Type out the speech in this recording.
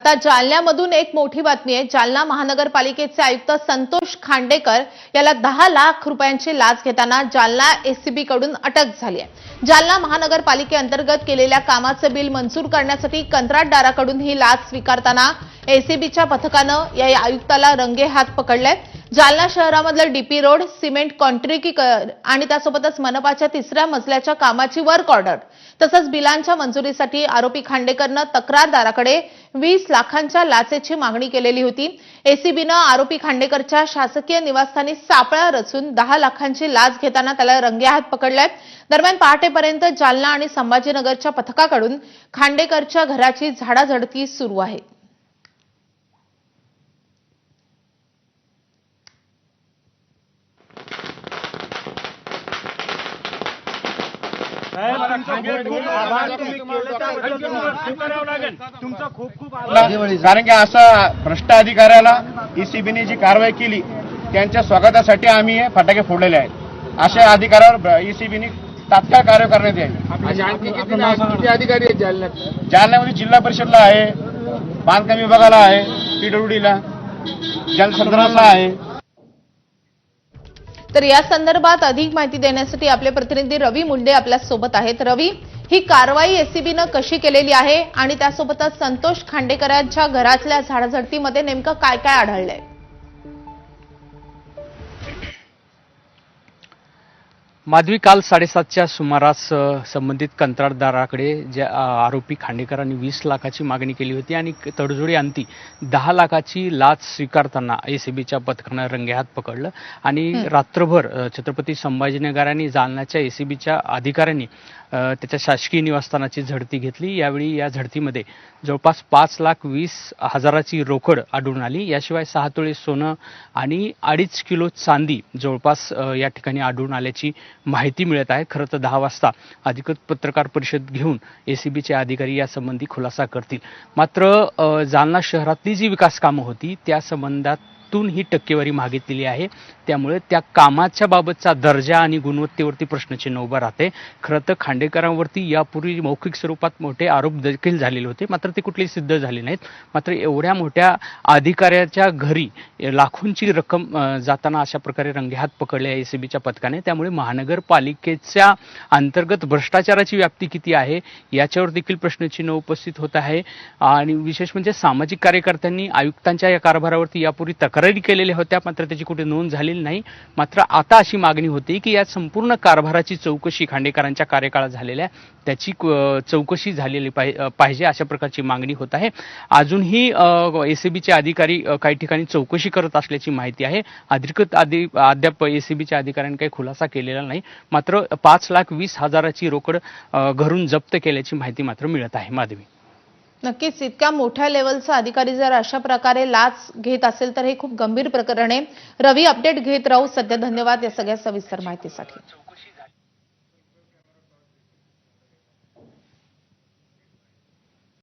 आता जालन्यामधून एक मोठी बातमी आहे। जालना महानगरपालिकेचे आयुक्त संतोष खांडेकर याला 10 लाख रुपयांची लाच घेताना जालना एसीबी कडून अटक झाली आहे। जालना महानगरपालिकेअंतर्गत केलेल्या कामाचे बिल मंजूर करण्यासाठी कंत्राटदाराकडून ही लाच स्वीकारताना एसीबीच्या पथकानं या आयुक्ताला रंगेहात पकडले। जालना शहरामधलं डीपी रोड, सिमेंट कॉन्ट्रॅक्ट आणि त्यासोबतच मनपाच्या 3ऱ्या मजल्याच्या कामाची वर्क ऑर्डर तसंच बिलांच्या मंजुरीसाठी आरोपी खांडेकरनं तक्रारदाराकडे 20 लाखांच्या लाचेची मागणी केलेली होती। एसीबीनं आरोपी खांडेकरच्या शासकीय निवासस्थानी सापळा रचून 10 लाखांची लाच घेताना त्याला रंगेहात पकडलंय। दरम्यान पहाटेपर्यंत जालना आणि संभाजीनगरच्या पथकाकडून खांडेकरच्या घराची झाडाझडती सुरू आहे। कारण की असा भ्रष्ट अधिकाऱ्याला ईसीबीने जी कारवाई केली त्यांच्या स्वागतासाठी आम्ही फटाके फोडलेले आहेत। अशा अधिकाऱ्यावर ईसीबीने तात्काळ कारवाई करण्यात यावी। किती अधिकारी आहेत जालन्यात? जालन्यामध्ये जिल्हा परिषदला आहे, बांधकाम विभागाला आहे, पीडब्ल्यूडीला, जलसंधारणाला आहे। तर या संदर्भात अधिक माहिती देण्यासाठी आपले प्रतिनिधी रवी मुंडे आपल्या सोबत आहेत। रवी, ही कारवाई एसीबीनं कशी केलेली आहे आणि त्यासोबतच संतोष खांडेकरांच्या घरातल्या झाडाझडतीमध्ये नेमकं काय काय आढळलंय? माधवी, काल 7:30च्या सुमारास संबंधित कंत्राटदाराकडे ज्या आरोपी खांडेकरांनी 20 लाखाची मागणी केली होती आणि तडजोडी अंती 10 लाखाची लाच स्वीकारताना एसीबीच्या पथकानं रंगेहात पकडलं आणि रात्रभर छत्रपती संभाजीनगर आणि जालन्याच्या एसीबीच्या अधिकाऱ्यांनी त्याच्या शासकीय निवासस्थानाची झडती घेतली। यावेळी या झडतीमध्ये जवळपास 5,20,000ची रोकड आढळून आली। याशिवाय 6 तोळे सोनं आणि 2.5 किलो चांदी जवळपास या ठिकाणी आढळून आल्याची माहिती मिळत आहे। खरं तर 10 वाजता अधिकृत पत्रकार परिषद घेऊन एसीबीचे अधिकारी यासंबंधी खुलासा करतील। मात्र जालना शहरातली जी विकास कामं होती त्या संबंधातून ही टक्केवारी मागितलेली आहे, त्यामुळे त्या कामाच्या बाबतचा दर्जा आणि गुणवत्तेवरती प्रश्नचिन्ह उभं राहते। खरं तर खांडेकरांवरती यापूर्वी मौखिक स्वरूपात मोठे आरोप देखील झालेले होते, मात्र ते कुठलेही सिद्ध झाले नाहीत। मात्र एवढ्या मोठ्या अधिकाऱ्याच्या घरी लाखोंची रक्कम जाताना अशा प्रकारे रंगेहात पकडले एसीबीच्या पथकाने, त्यामुळे महानगरपालिकेच्या अंतर्गत भ्रष्टाचाराची व्याप्ती किती आहे याच्यावर देखील प्रश्नचिन्ह उपस्थित होत आहे। आणि विशेष म्हणजे सामाजिक कार्यकर्त्यांनी आयुक्तांच्या या कारभारावरती यापूर्वी तक्रारी केलेल्या होत्या, मात्र त्याची कुठे नोंद झालेली नाही। मात्र आता अशी मागणी होती की या संपूर्ण कारभाराची चौकशी, खांडेकरांच्या कार्यकाळात झालेल्या त्याची चौकशी झालेली पाहिजे अशा प्रकारची मागणी होत आहे। अजूनही एसीबीचे अधिकारी काही ठिकाणी चौकशी करत असल्याची माहिती आहे। अधिकृत अद्याप एसीबीच्या अधिकाऱ्यांनी काही खुलासा केलेला नाही। मात्र 5,20,000ची रोकड घरून जप्त केल्याची माहिती मात्र मिळत आहे। माधवी, नक्कीच इतक्या मोठ्या लेवलचा अधिकारी जर अशा प्रकारे लाच घेत असेल तर हे खूप गंभीर प्रकरण आहे। रवी, अपडेट घेत राहू सध्या। धन्यवाद या सगळ्या सविस्तर माहितीसाठी।